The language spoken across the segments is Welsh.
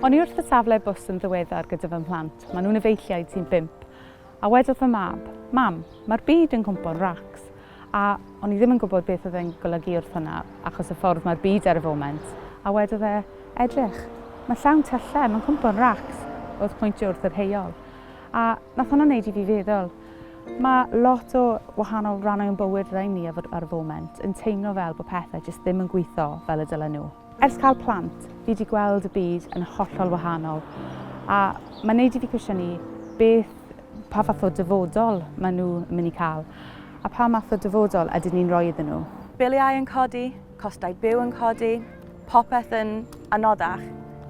O'n i wrth y safle bws yn ddiweddar gyda fy mhlant. Maen nhw'n efeilliaid sy'n 5. A wedodd fy mab, Mam, mae'r byd yn cwmpo'n racs. A o'n i ddim yn gwybod beth oedd e'n golygu wrth hwnna, achos y ffordd mae'r byd ar y foment. A wedodd e, edrych, mae llawn tyllau, mae'n cwmpo'n racs, oedd pwyntio wrth yr heol. A nath hwnna wneud i fi feddwl. Mae lot o wahanol rannau yn bywyd rhaid ni ar y foment yn teimlo fel bod pethau jyst ddim yn gweithio fel y dylen nhw. Ers cael plant, fi wedi gweld y byd yn hollol wahanol. A mae'n neud i fi cwestiynu pa fath o dyfodol maen nhw'n mynd i cael. A pa math o dyfodol ydyn ni'n rhoi iddyn nhw. Biliau yn codi, costau byw yn codi, popeth yn anoddach.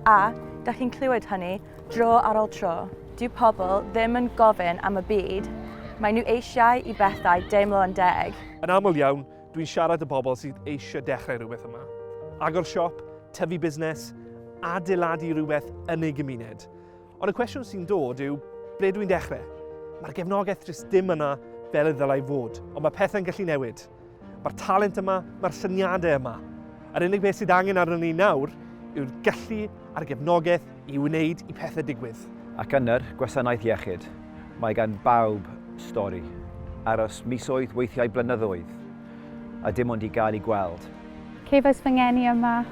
A, da chi'n clywed hynny, dro ar ôl tro. Dyw pobl ddim yn gofyn am y byd. Mae nhw eisiau i bethau deimlo yn deg. Yn aml iawn, dwi'n siarad y bobl sydd eisiau dechrau rhywbeth yma. Agor siop, tyfu busnes, adeiladu rhywbeth yn ei gymuned. Ond y cwestiwn sy'n dod yw, ble dwi'n dechrau? Mae'r gefnogaeth jyst dim yna fel y ddylai fod, ond mae pethau'n gallu newid. Mae'r talent yma, mae'r syniadau yma. Yr unig beth sydd angen arno ni nawr yw'r gallu a'r gefnogaeth i wneud i pethau digwydd. Ac yna'r gwasanaeth iechyd, mae gan bawb stori, aros misoedd, weithiau blynyddoedd, a dim ond i gael ei gweld. Cefais fy ngeni yma,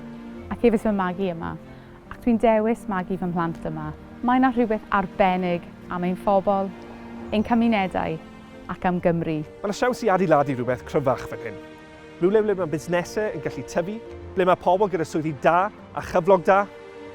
a cefais fy magu yma, ac dwi'n dewis magu fy mhlant yma. Mae yna rhywbeth arbennig am ein phobl, ein cymunedau ac am Gymru. Mae yna siawns i adeiladu rhywbeth cryfach fan hyn. Rhywle ble mae busnesau yn gallu tyfu, ble mae pobl gyda swyddi da a chyflog da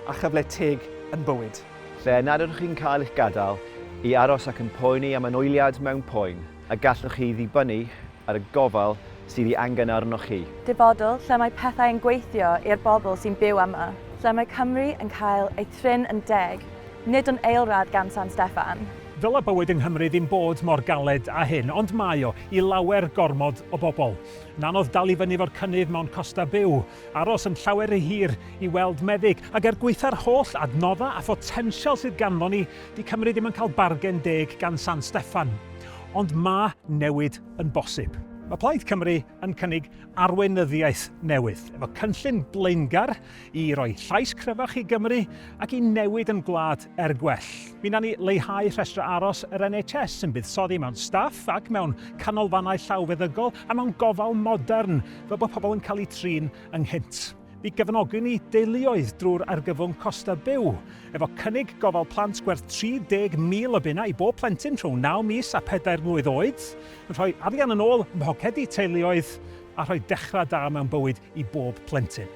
a chyfle teg yn bywyd. Lle nad ydych chi'n cael eich gadael i aros ac yn poeni am anwyliad mewn poen, a gallwch chi ddibynnu ar y gofal sydd ei angen arnoch chi. Dyfodol lle mae pethau yn gweithio i'r bobl sy'n byw yma. Lle mae Cymru yn cael ei thryn yn deg, nid yn eilrad gan San Steffan. Dylai bywyd yng Nghymru ddim bod mor galed â hyn, ond mae o i lawer gormod o bobl. Nanodd dal i fyny fo'r cynnydd mewn costa byw, aros yn llawer hir i weld meddyg, ac gweitha'r holl adnoddau a photensial sydd ganddo ni, di Cymru ddim yn cael bargen deg gan San Steffan. Ond mae newid yn bosib. Mae Plaid Cymru yn cynnig arweinyddiaeth newydd, efo cynllun blaengar i roi llais cryfach i Gymru ac i newid yn gwlad gwell. Mi wnawn ni leihau rhestr aros yr NHS sy'n buddsoddi mewn staff ac mewn canolfannau llawfeddygol a mewn gofal modern fel bod pobl yn cael eu trin ynghynt. Bu gefnogi ni deuluoedd drwy'r argyfwng costa byw, efo cynnig gofal plant gwerth 30,000 o bunnau i bob plentyn rhwng 9 mis a 4 mlwydd oed, yn rhoi arian yn ôl ym mhocedi teuluoedd a rhoi dechrau da mewn bywyd i bob plentyn.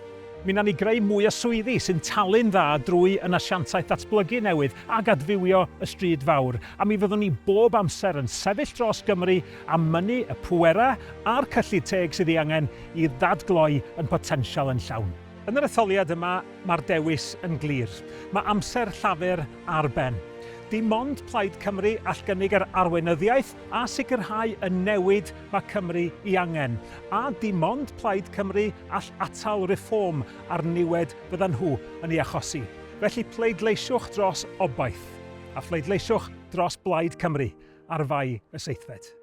Mi wnawn ni greu mwy o swyddi sy'n talu'n dda drwy yn asiantaeth datblygu newydd a gadfywio y stryd fawr. A mi fyddwn ni bob amser yn sefyll dros Gymru a mynnu y pwera a'r cyllid teg sydd ei angen i ddadgloi yn potensial yn llawn. Yn yr etholiad yma, mae'r dewis yn glir. Mae amser llafur ar ben. Dim ond Plaid Cymru all gynnig yr arweinyddiaeth a sicrhau y newid mae Cymru ei angen. A dim ond Plaid Cymru all atal reform a'r niwed fyddan nhw yn ei achosi. Felly pleidleisiwch dros obaith a pleidleisiwch dros Blaid Cymru ar fai y seithfed.